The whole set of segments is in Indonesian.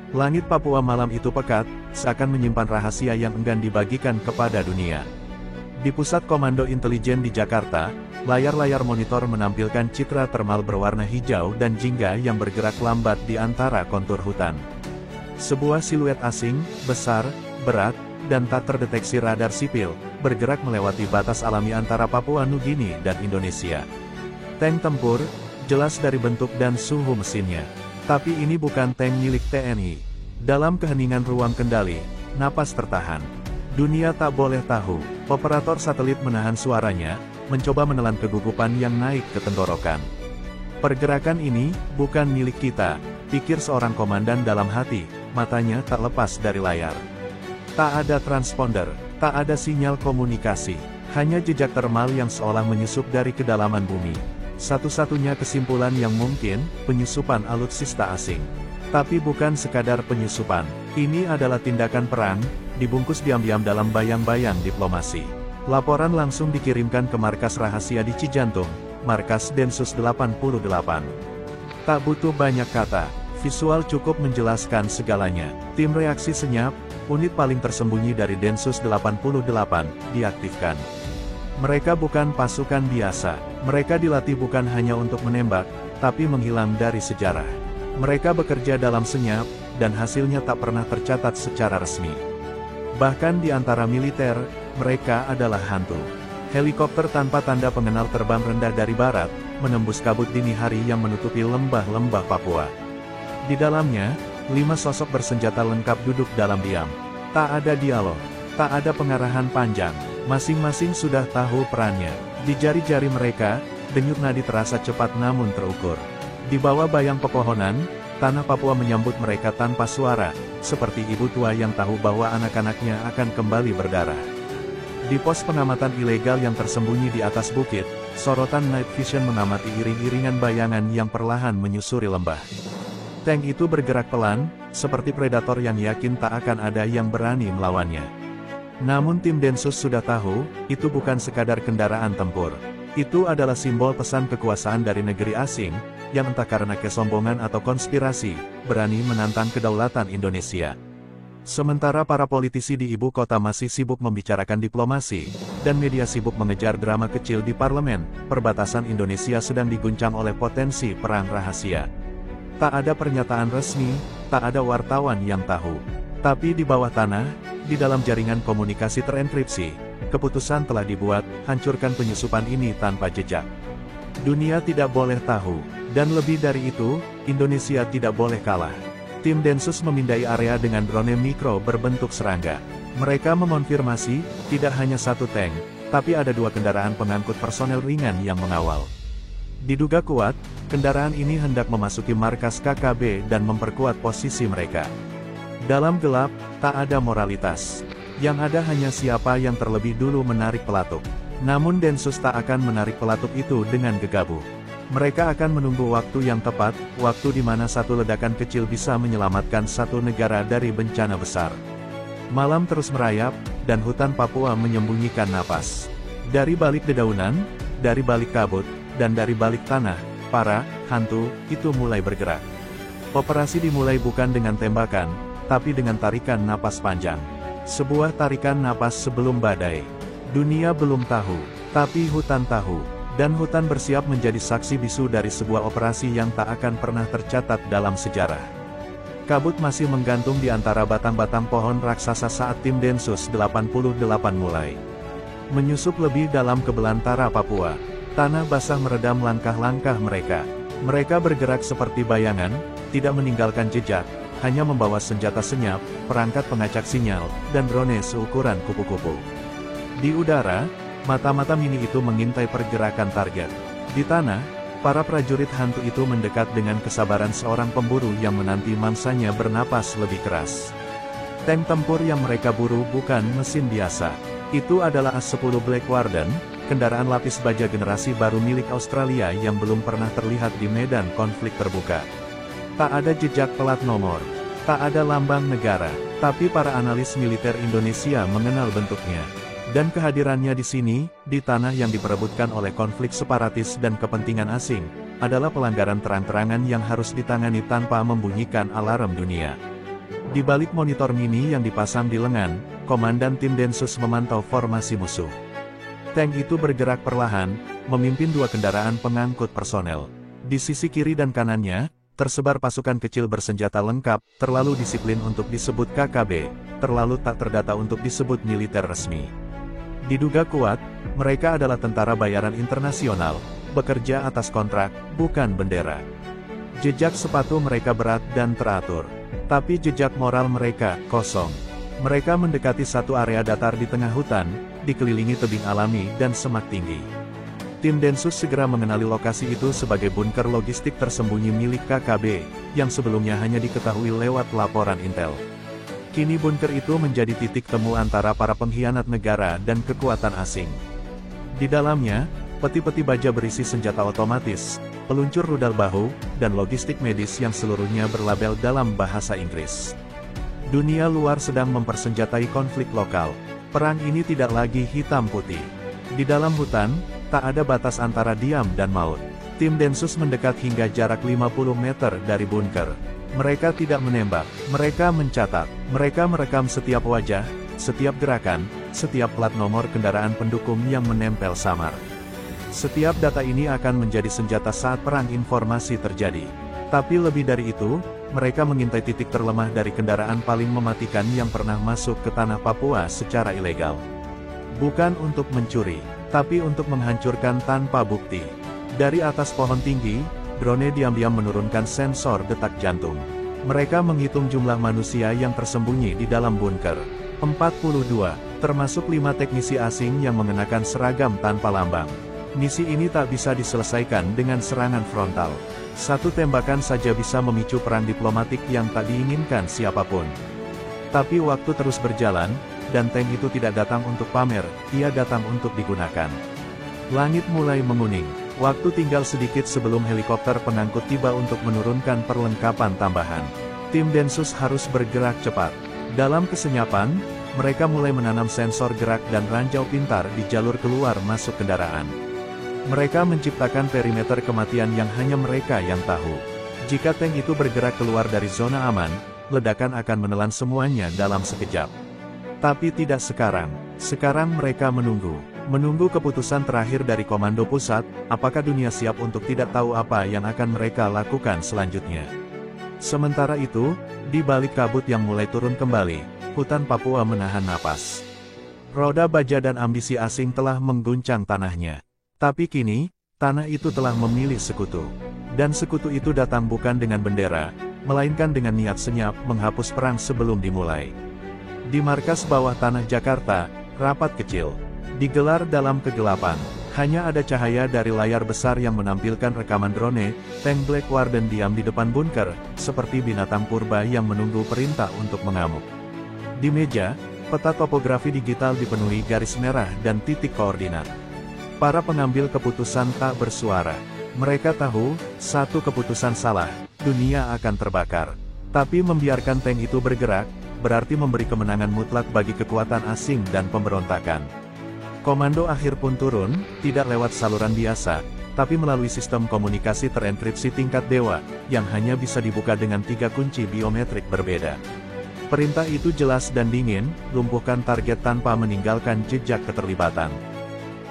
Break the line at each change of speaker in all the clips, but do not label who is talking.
Langit Papua malam itu pekat, seakan menyimpan rahasia yang enggan dibagikan kepada dunia. Di Pusat Komando Intelijen di Jakarta, layar-layar monitor menampilkan citra termal berwarna hijau dan jingga yang bergerak lambat di antara kontur hutan. Sebuah siluet asing, besar, berat, dan tak terdeteksi radar sipil, bergerak melewati batas alami antara Papua Nugini dan Indonesia. Tank tempur, jelas dari bentuk dan suhu mesinnya. Tapi ini bukan tank milik TNI. Dalam keheningan ruang kendali, napas tertahan. Dunia tak boleh tahu. Operator satelit menahan suaranya, mencoba menelan kegugupan yang naik ke tenggorokan. Pergerakan ini, bukan milik kita, pikir seorang komandan dalam hati, matanya tak lepas dari layar. Tak ada transponder, tak ada sinyal komunikasi, hanya jejak termal yang seolah menyusup dari kedalaman bumi. Satu-satunya kesimpulan yang mungkin, penyusupan alutsista asing. Tapi bukan sekadar penyusupan, ini adalah tindakan perang, dibungkus diam-diam dalam bayang-bayang diplomasi. Laporan langsung dikirimkan ke markas rahasia di Cijantung, markas Densus 88. Tak butuh banyak kata, visual cukup menjelaskan segalanya. Tim reaksi senyap, unit paling tersembunyi dari Densus 88, diaktifkan. Mereka bukan pasukan biasa, mereka dilatih bukan hanya untuk menembak, tapi menghilang dari sejarah. Mereka bekerja dalam senyap, dan hasilnya tak pernah tercatat secara resmi. Bahkan di antara militer, mereka adalah hantu. Helikopter tanpa tanda pengenal terbang rendah dari barat, menembus kabut dini hari yang menutupi lembah-lembah Papua. Di dalamnya, 5 sosok bersenjata lengkap duduk dalam diam. Tak ada dialog, tak ada pengarahan panjang, masing-masing sudah tahu perannya. Di jari-jari mereka, denyut nadi terasa cepat namun terukur. Di bawah bayang pepohonan, tanah Papua menyambut mereka tanpa suara, seperti ibu tua yang tahu bahwa anak-anaknya akan kembali berdarah. Di pos pengamatan ilegal yang tersembunyi di atas bukit, sorotan night vision mengamati iring-iringan bayangan yang perlahan menyusuri lembah. Tank itu bergerak pelan, seperti predator yang yakin tak akan ada yang berani melawannya. Namun tim Densus sudah tahu, itu bukan sekadar kendaraan tempur. Itu adalah simbol pesan kekuasaan dari negeri asing, yang entah karena kesombongan atau konspirasi, berani menantang kedaulatan Indonesia. Sementara para politisi di ibu kota masih sibuk membicarakan diplomasi, dan media sibuk mengejar drama kecil di parlemen, perbatasan Indonesia sedang diguncang oleh potensi perang rahasia. Tak ada pernyataan resmi, tak ada wartawan yang tahu. Tapi di bawah tanah, di dalam jaringan komunikasi terenkripsi, keputusan telah dibuat, hancurkan penyusupan ini tanpa jejak. Dunia tidak boleh tahu, dan lebih dari itu, Indonesia tidak boleh kalah. Tim Densus memindai area dengan drone mikro berbentuk serangga. Mereka mengonfirmasi, tidak hanya satu tank, tapi ada 2 kendaraan pengangkut personel ringan yang mengawal. Diduga kuat, kendaraan ini hendak memasuki markas KKB dan memperkuat posisi mereka. Dalam gelap, tak ada moralitas. Yang ada hanya siapa yang terlebih dulu menarik pelatuk. Namun Densus tak akan menarik pelatuk itu dengan gegabah. Mereka akan menunggu waktu yang tepat, waktu di mana satu ledakan kecil bisa menyelamatkan satu negara dari bencana besar. Malam terus merayap, dan hutan Papua menyembunyikan napas. Dari balik dedaunan, dari balik kabut, dan dari balik tanah, para hantu itu mulai bergerak. Operasi dimulai bukan dengan tembakan, tapi dengan tarikan napas panjang. Sebuah tarikan napas sebelum badai. Dunia belum tahu, tapi hutan tahu. Dan hutan bersiap menjadi saksi bisu dari sebuah operasi yang tak akan pernah tercatat dalam sejarah. Kabut masih menggantung di antara batang-batang pohon raksasa saat tim Densus 88 mulai menyusup lebih dalam ke belantara Papua. Tanah basah meredam langkah-langkah mereka. Mereka bergerak seperti bayangan, tidak meninggalkan jejak, hanya membawa senjata senyap, perangkat pengacak sinyal, dan drone seukuran kupu-kupu. Di udara, mata-mata mini itu mengintai pergerakan target. Di tanah, para prajurit hantu itu mendekat dengan kesabaran seorang pemburu yang menanti mangsanya bernapas lebih keras. Tank tempur yang mereka buru bukan mesin biasa. Itu adalah A-10 Black Warden, kendaraan lapis baja generasi baru milik Australia yang belum pernah terlihat di medan konflik terbuka. Tak ada jejak plat nomor, tak ada lambang negara, tapi para analis militer Indonesia mengenal bentuknya. Dan kehadirannya di sini, di tanah yang diperebutkan oleh konflik separatis dan kepentingan asing, adalah pelanggaran terang-terangan yang harus ditangani tanpa membunyikan alarm dunia. Di balik monitor mini yang dipasang di lengan, Komandan Tim Densus memantau formasi musuh. Tank itu bergerak perlahan, memimpin dua kendaraan pengangkut personel. Di sisi kiri dan kanannya, tersebar pasukan kecil bersenjata lengkap, terlalu disiplin untuk disebut KKB, terlalu tak terdata untuk disebut militer resmi. Diduga kuat, mereka adalah tentara bayaran internasional, bekerja atas kontrak, bukan bendera. Jejak sepatu mereka berat dan teratur. Tapi jejak moral mereka, kosong. Mereka mendekati satu area datar di tengah hutan, dikelilingi tebing alami dan semak tinggi. Tim Densus segera mengenali lokasi itu sebagai bunker logistik tersembunyi milik KKB, yang sebelumnya hanya diketahui lewat laporan intel. Kini bunker itu menjadi titik temu antara para pengkhianat negara dan kekuatan asing. Di dalamnya, peti-peti baja berisi senjata otomatis, peluncur rudal bahu, dan logistik medis yang seluruhnya berlabel dalam bahasa Inggris. Dunia luar sedang mempersenjatai konflik lokal. Perang ini tidak lagi hitam putih. Di dalam hutan, tak ada batas antara diam dan maut. Tim Densus mendekat hingga jarak 50 meter dari bunker. Mereka tidak menembak, mereka mencatat, mereka merekam setiap wajah, setiap gerakan, setiap plat nomor kendaraan pendukung yang menempel samar. Setiap data ini akan menjadi senjata saat perang informasi terjadi. Tapi lebih dari itu, mereka mengintai titik terlemah dari kendaraan paling mematikan yang pernah masuk ke tanah Papua secara ilegal. Bukan untuk mencuri, tapi untuk menghancurkan tanpa bukti. Dari atas pohon tinggi, drone diam-diam menurunkan sensor detak jantung. Mereka menghitung jumlah manusia yang tersembunyi di dalam bunker. 42, termasuk 5 teknisi asing yang mengenakan seragam tanpa lambang. Misi ini tak bisa diselesaikan dengan serangan frontal. Satu tembakan saja bisa memicu perang diplomatik yang tak diinginkan siapapun. Tapi waktu terus berjalan, dan tank itu tidak datang untuk pamer, ia datang untuk digunakan. Langit mulai menguning. Waktu tinggal sedikit sebelum helikopter pengangkut tiba untuk menurunkan perlengkapan tambahan. Tim Densus harus bergerak cepat. Dalam kesenyapan, mereka mulai menanam sensor gerak dan ranjau pintar di jalur keluar masuk kendaraan. Mereka menciptakan perimeter kematian yang hanya mereka yang tahu. Jika tank itu bergerak keluar dari zona aman, ledakan akan menelan semuanya dalam sekejap. Tapi tidak sekarang. Sekarang mereka menunggu. Menunggu keputusan terakhir dari Komando Pusat, apakah dunia siap untuk tidak tahu apa yang akan mereka lakukan selanjutnya. Sementara itu, di balik kabut yang mulai turun kembali, hutan Papua menahan napas. Roda baja dan ambisi asing telah mengguncang tanahnya. Tapi kini, tanah itu telah memilih sekutu. Dan sekutu itu datang bukan dengan bendera, melainkan dengan niat senyap menghapus perang sebelum dimulai. Di markas bawah tanah Jakarta, rapat kecil digelar dalam kegelapan. Hanya ada cahaya dari layar besar yang menampilkan rekaman drone. Tank Black Warden diam di depan bunker, seperti binatang purba yang menunggu perintah untuk mengamuk. Di meja, peta topografi digital dipenuhi garis merah dan titik koordinat. Para pengambil keputusan tak bersuara. Mereka tahu, satu keputusan salah, dunia akan terbakar. Tapi membiarkan tank itu bergerak, berarti memberi kemenangan mutlak bagi kekuatan asing dan pemberontakan. Komando akhir pun turun, tidak lewat saluran biasa, tapi melalui sistem komunikasi terenkripsi tingkat dewa, yang hanya bisa dibuka dengan 3 kunci biometrik berbeda. Perintah itu jelas dan dingin, lumpuhkan target tanpa meninggalkan jejak keterlibatan.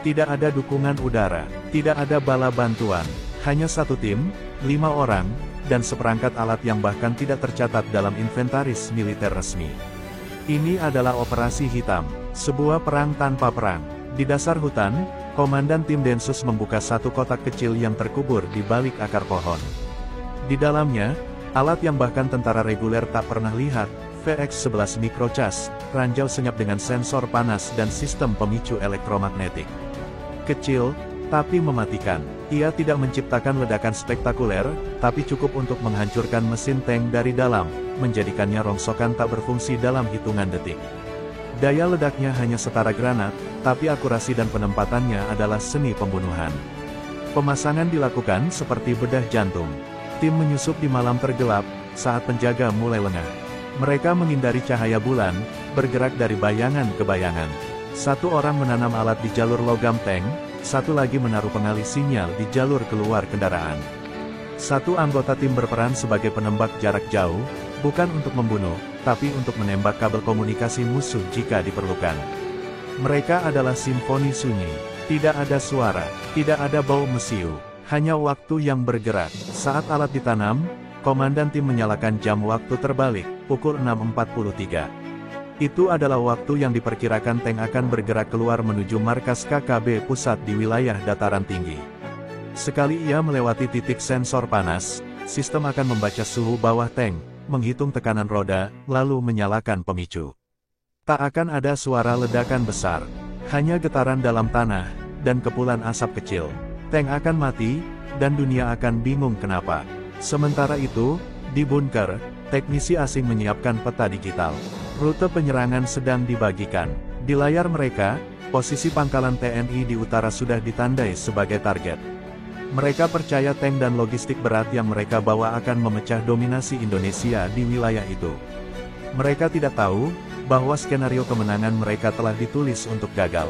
Tidak ada dukungan udara, tidak ada bala bantuan, hanya satu tim, 5 orang, dan seperangkat alat yang bahkan tidak tercatat dalam inventaris militer resmi. Ini adalah operasi hitam, sebuah perang tanpa perang. Di dasar hutan, Komandan Tim Densus membuka satu kotak kecil yang terkubur di balik akar pohon. Di dalamnya, alat yang bahkan tentara reguler tak pernah lihat, VX-11 Microcas, ranjau senyap dengan sensor panas dan sistem pemicu elektromagnetik. Kecil, tapi mematikan. Ia tidak menciptakan ledakan spektakuler, tapi cukup untuk menghancurkan mesin tank dari dalam, menjadikannya rongsokan tak berfungsi dalam hitungan detik. Daya ledaknya hanya setara granat, tapi akurasi dan penempatannya adalah seni pembunuhan. Pemasangan dilakukan seperti bedah jantung. Tim menyusup di malam tergelap, saat penjaga mulai lengah. Mereka menghindari cahaya bulan, bergerak dari bayangan ke bayangan. Satu orang menanam alat di jalur logam tank, satu lagi menaruh pengalih sinyal di jalur keluar kendaraan. Satu anggota tim berperan sebagai penembak jarak jauh, bukan untuk membunuh, tapi untuk menembak kabel komunikasi musuh jika diperlukan. Mereka adalah simfoni sunyi. Tidak ada suara, tidak ada bau mesiu, hanya waktu yang bergerak. Saat alat ditanam, komandan tim menyalakan jam waktu terbalik, pukul 6.43. Itu adalah waktu yang diperkirakan tank akan bergerak keluar menuju markas KKB pusat di wilayah dataran tinggi. Sekali ia melewati titik sensor panas, sistem akan membaca suhu bawah tank, menghitung tekanan roda, lalu menyalakan pemicu. Tak akan ada suara ledakan besar, hanya getaran dalam tanah, dan kepulan asap kecil. Tank akan mati, dan dunia akan bingung kenapa. Sementara itu, di bunker, teknisi asing menyiapkan peta digital. Rute penyerangan sedang dibagikan. Di layar mereka, posisi pangkalan TNI di utara sudah ditandai sebagai target. Mereka percaya tank dan logistik berat yang mereka bawa akan memecah dominasi Indonesia di wilayah itu. Mereka tidak tahu bahwa skenario kemenangan mereka telah ditulis untuk gagal.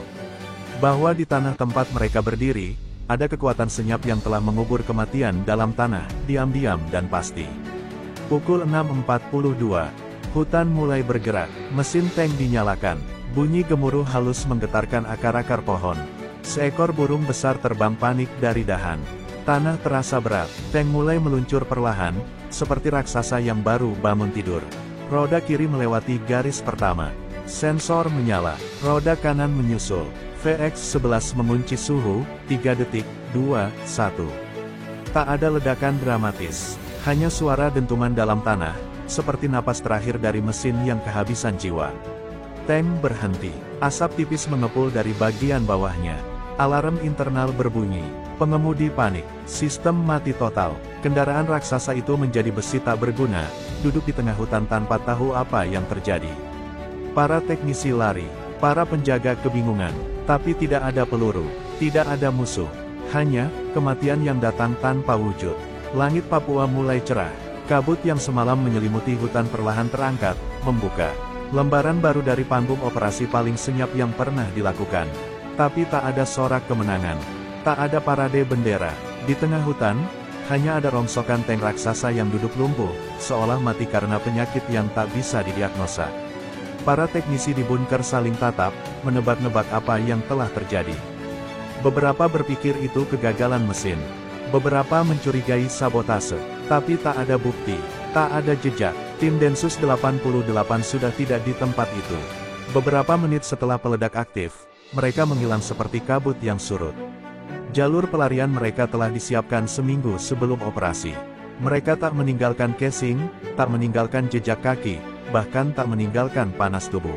Bahwa di tanah tempat mereka berdiri, ada kekuatan senyap yang telah mengubur kematian dalam tanah, diam-diam dan pasti. Pukul 6.42. Hutan mulai bergerak, mesin tank dinyalakan, bunyi gemuruh halus menggetarkan akar-akar pohon. Seekor burung besar terbang panik dari dahan. Tanah terasa berat, tank mulai meluncur perlahan, seperti raksasa yang baru bangun tidur. Roda kiri melewati garis pertama. Sensor menyala, roda kanan menyusul. VX-11 mengunci suhu, 3 detik, 2, 1. Tak ada ledakan dramatis, hanya suara dentuman dalam tanah, seperti napas terakhir dari mesin yang kehabisan jiwa. Tank berhenti. Asap tipis mengepul dari bagian bawahnya. Alarm internal berbunyi. Pengemudi panik. Sistem mati total. Kendaraan raksasa itu menjadi besi tak berguna, duduk di tengah hutan tanpa tahu apa yang terjadi. Para teknisi lari. Para penjaga kebingungan. Tapi tidak ada peluru. Tidak ada musuh. Hanya kematian yang datang tanpa wujud. Langit Papua mulai cerah. Kabut yang semalam menyelimuti hutan perlahan terangkat, membuka lembaran baru dari panggung operasi paling senyap yang pernah dilakukan. Tapi tak ada sorak kemenangan. Tak ada parade bendera. Di tengah hutan, hanya ada rongsokan tank raksasa yang duduk lumpuh, seolah mati karena penyakit yang tak bisa didiagnosa. Para teknisi di bunker saling tatap, menebak-nebak apa yang telah terjadi. Beberapa berpikir itu kegagalan mesin. Beberapa mencurigai sabotase. Tapi tak ada bukti, tak ada jejak. Tim Densus 88 sudah tidak di tempat itu. Beberapa menit setelah peledak aktif, mereka menghilang seperti kabut yang surut. Jalur pelarian mereka telah disiapkan seminggu sebelum operasi. Mereka tak meninggalkan casing, tak meninggalkan jejak kaki, bahkan tak meninggalkan panas tubuh.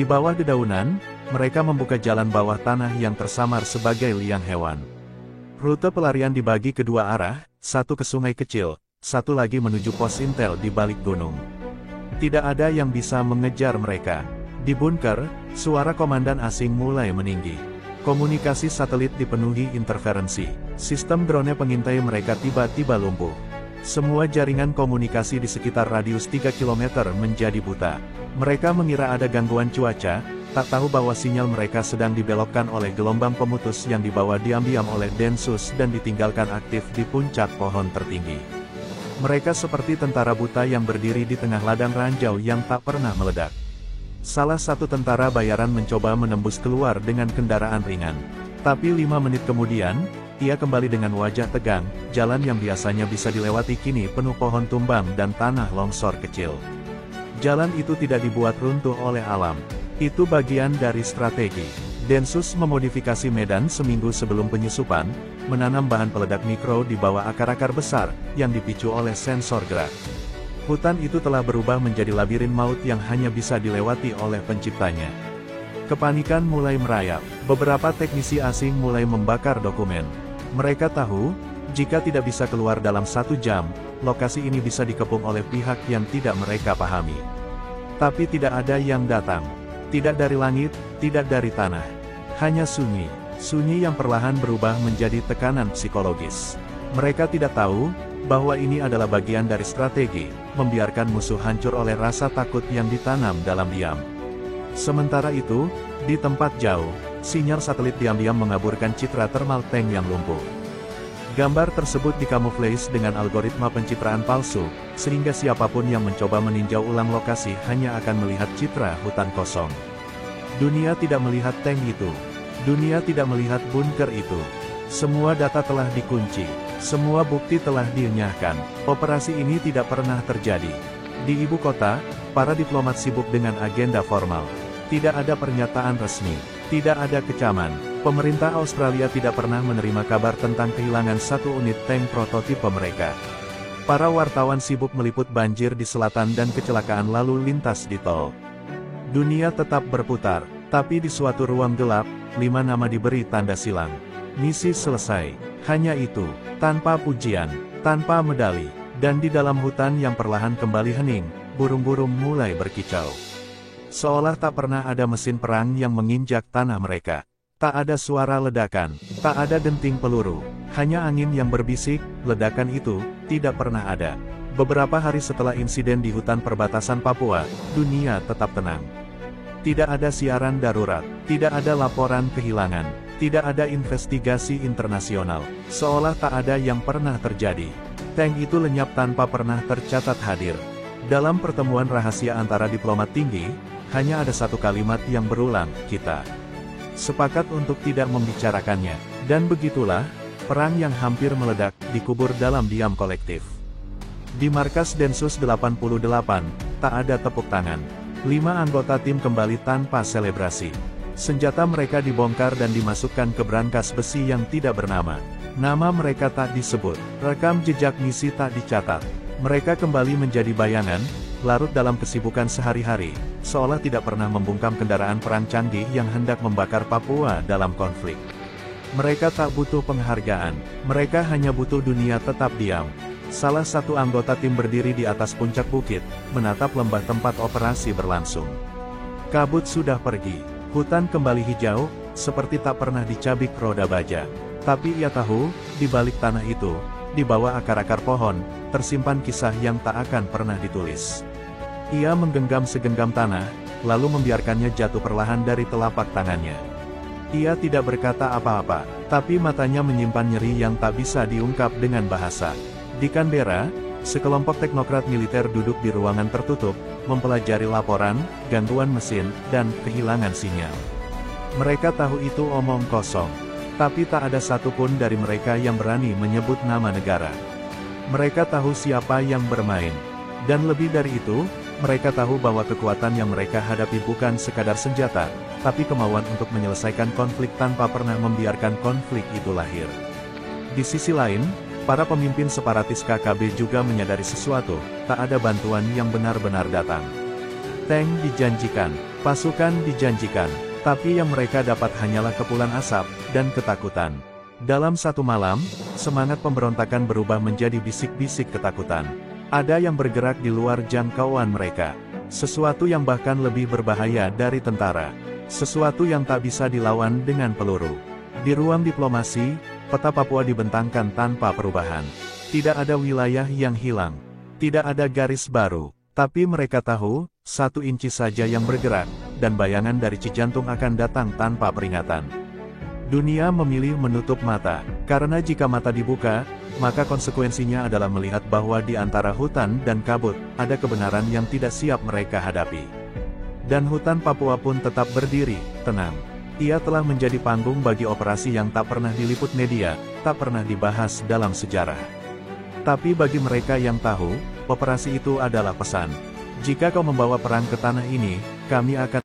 Di bawah dedaunan, mereka membuka jalan bawah tanah yang tersamar sebagai liang hewan. Rute pelarian dibagi kedua arah, satu ke sungai kecil, satu lagi menuju pos intel di balik gunung. Tidak ada yang bisa mengejar mereka. Di bunker, suara komandan asing mulai meninggi. Komunikasi satelit dipenuhi interferensi. Sistem drone pengintai mereka tiba-tiba lumpuh. Semua jaringan komunikasi di sekitar radius 3 km menjadi buta. Mereka mengira ada gangguan cuaca, tak tahu bahwa sinyal mereka sedang dibelokkan oleh gelombang pemutus yang dibawa diam-diam oleh Densus dan ditinggalkan aktif di puncak pohon tertinggi. Mereka seperti tentara buta yang berdiri di tengah ladang ranjau yang tak pernah meledak. Salah satu tentara bayaran mencoba menembus keluar dengan kendaraan ringan. Tapi 5 menit kemudian, ia kembali dengan wajah tegang. Jalan yang biasanya bisa dilewati kini penuh pohon tumbang dan tanah longsor kecil. Jalan itu tidak dibuat runtuh oleh alam. Itu bagian dari strategi. Densus memodifikasi medan seminggu sebelum penyusupan, menanam bahan peledak mikro di bawah akar-akar besar, yang dipicu oleh sensor gerak. Hutan itu telah berubah menjadi labirin maut yang hanya bisa dilewati oleh penciptanya. Kepanikan mulai merayap. Beberapa teknisi asing mulai membakar dokumen. Mereka tahu, jika tidak bisa keluar dalam 1 jam, lokasi ini bisa dikepung oleh pihak yang tidak mereka pahami. Tapi tidak ada yang datang. Tidak dari langit, tidak dari tanah. Hanya sunyi. Sunyi yang perlahan berubah menjadi tekanan psikologis. Mereka tidak tahu bahwa ini adalah bagian dari strategi, membiarkan musuh hancur oleh rasa takut yang ditanam dalam diam. Sementara itu, di tempat jauh, sinyal satelit diam-diam mengaburkan citra thermal tank yang lumpuh. Gambar tersebut dikamuflase dengan algoritma pencitraan palsu, sehingga siapapun yang mencoba meninjau ulang lokasi hanya akan melihat citra hutan kosong. Dunia tidak melihat tank itu. Dunia tidak melihat bunker itu. Semua data telah dikunci. Semua bukti telah dienyahkan. Operasi ini tidak pernah terjadi. Di ibu kota, para diplomat sibuk dengan agenda formal. Tidak ada pernyataan resmi. Tidak ada kecaman. Pemerintah Australia tidak pernah menerima kabar tentang kehilangan satu unit tank prototipe mereka. Para wartawan sibuk meliput banjir di selatan dan kecelakaan lalu lintas di tol. Dunia tetap berputar, tapi di suatu ruang gelap, 5 nama diberi tanda silang. Misi selesai. Hanya itu, tanpa pujian, tanpa medali, dan di dalam hutan yang perlahan kembali hening, burung-burung mulai berkicau. Seolah tak pernah ada mesin perang yang menginjak tanah mereka. Tak ada suara ledakan, tak ada denting peluru, hanya angin yang berbisik. Ledakan itu tidak pernah ada. Beberapa hari setelah insiden di hutan perbatasan Papua, dunia tetap tenang. Tidak ada siaran darurat, tidak ada laporan kehilangan, tidak ada investigasi internasional, seolah tak ada yang pernah terjadi. Tank itu lenyap tanpa pernah tercatat hadir. Dalam pertemuan rahasia antara diplomat tinggi, hanya ada satu kalimat yang berulang, kita sepakat untuk tidak membicarakannya. Dan begitulah, perang yang hampir meledak, dikubur dalam diam kolektif. Di markas Densus 88, tak ada tepuk tangan. 5 anggota tim kembali tanpa selebrasi. Senjata mereka dibongkar dan dimasukkan ke brankas besi yang tidak bernama. Nama mereka tak disebut, rekam jejak misi tak dicatat. Mereka kembali menjadi bayangan, larut dalam kesibukan sehari-hari, seolah tidak pernah membungkam kendaraan perang canggih yang hendak membakar Papua dalam konflik. Mereka tak butuh penghargaan, mereka hanya butuh dunia tetap diam. Salah satu anggota tim berdiri di atas puncak bukit, menatap lembah tempat operasi berlangsung. Kabut sudah pergi, hutan kembali hijau, seperti tak pernah dicabik roda baja. Tapi ia tahu, di balik tanah itu, di bawah akar-akar pohon, tersimpan kisah yang tak akan pernah ditulis. Ia menggenggam segenggam tanah, lalu membiarkannya jatuh perlahan dari telapak tangannya. Ia tidak berkata apa-apa, tapi matanya menyimpan nyeri yang tak bisa diungkap dengan bahasa. Di Canberra, sekelompok teknokrat militer duduk di ruangan tertutup, mempelajari laporan, gangguan mesin, dan kehilangan sinyal. Mereka tahu itu omong kosong. Tapi tak ada satupun dari mereka yang berani menyebut nama negara. Mereka tahu siapa yang bermain. Dan lebih dari itu, mereka tahu bahwa kekuatan yang mereka hadapi bukan sekadar senjata, tapi kemauan untuk menyelesaikan konflik tanpa pernah membiarkan konflik itu lahir. Di sisi lain, para pemimpin separatis KKB juga menyadari sesuatu, tak ada bantuan yang benar-benar datang. Tank dijanjikan, pasukan dijanjikan, tapi yang mereka dapat hanyalah kepulan asap dan ketakutan. Dalam satu malam, semangat pemberontakan berubah menjadi bisik-bisik ketakutan. Ada yang bergerak di luar jangkauan mereka. Sesuatu yang bahkan lebih berbahaya dari tentara. Sesuatu yang tak bisa dilawan dengan peluru. Di ruang diplomasi, peta Papua dibentangkan tanpa perubahan. Tidak ada wilayah yang hilang. Tidak ada garis baru. Tapi mereka tahu, 1 inci saja yang bergerak, dan bayangan dari Cijantung akan datang tanpa peringatan. Dunia memilih menutup mata, karena jika mata dibuka, maka konsekuensinya adalah melihat bahwa di antara hutan dan kabut, ada kebenaran yang tidak siap mereka hadapi. Dan hutan Papua pun tetap berdiri, tenang. Ia telah menjadi panggung bagi operasi yang tak pernah diliput media, tak pernah dibahas dalam sejarah. Tapi bagi mereka yang tahu, operasi itu adalah pesan. Jika kau membawa perang ke tanah ini, kami akan